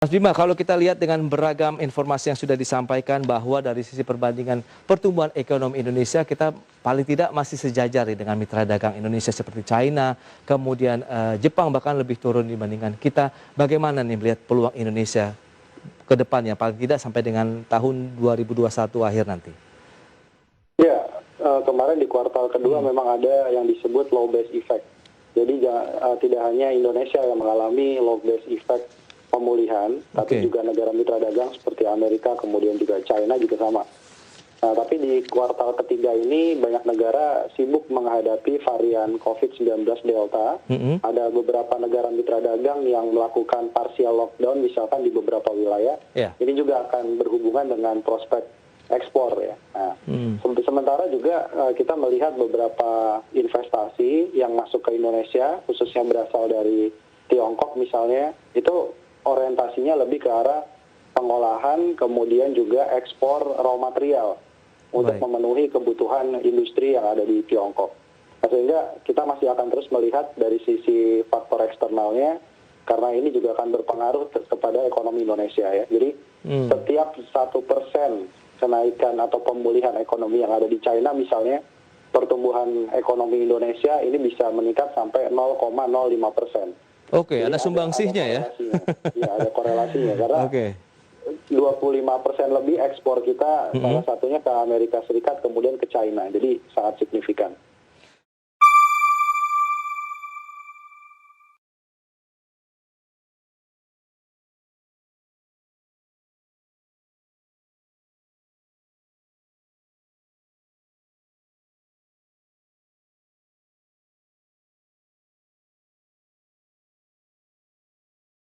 Mas Bima, kalau kita lihat dengan beragam informasi yang sudah disampaikan bahwa dari sisi perbandingan pertumbuhan ekonomi Indonesia, kita paling tidak masih sejajar ya dengan mitra dagang Indonesia seperti China, kemudian Jepang bahkan lebih turun dibandingkan kita. Bagaimana nih melihat peluang Indonesia ke depannya, paling tidak sampai dengan tahun 2021 akhir nanti? Ya, kemarin di kuartal kedua memang ada yang disebut low base effect. Jadi tidak hanya Indonesia yang mengalami low base effect pemulihan, tapi juga negara mitra dagang seperti Amerika, kemudian juga China juga sama. Nah, tapi di kuartal ketiga ini banyak negara sibuk menghadapi varian COVID-19 Delta. Ada beberapa negara mitra dagang yang melakukan partial lockdown misalkan di beberapa wilayah. Ini juga akan berhubungan dengan prospek ekspor ya. Nah, sementara juga kita melihat beberapa investasi yang masuk ke Indonesia, khususnya berasal dari Tiongkok misalnya, itu orientasinya lebih ke arah pengolahan, kemudian juga ekspor raw material untuk memenuhi kebutuhan industri yang ada di Tiongkok. Nah, sehingga kita masih akan terus melihat dari sisi faktor eksternalnya, karena ini juga akan berpengaruh kepada ekonomi Indonesia ya. Jadi setiap 1% kenaikan atau pemulihan ekonomi yang ada di China misalnya, pertumbuhan ekonomi Indonesia ini bisa meningkat sampai 0,05%. Oke, ada sumbangsihnya ya? Iya, ada korelasinya. Karena 25% lebih ekspor kita, salah satunya ke Amerika Serikat, kemudian ke China. Jadi sangat signifikan.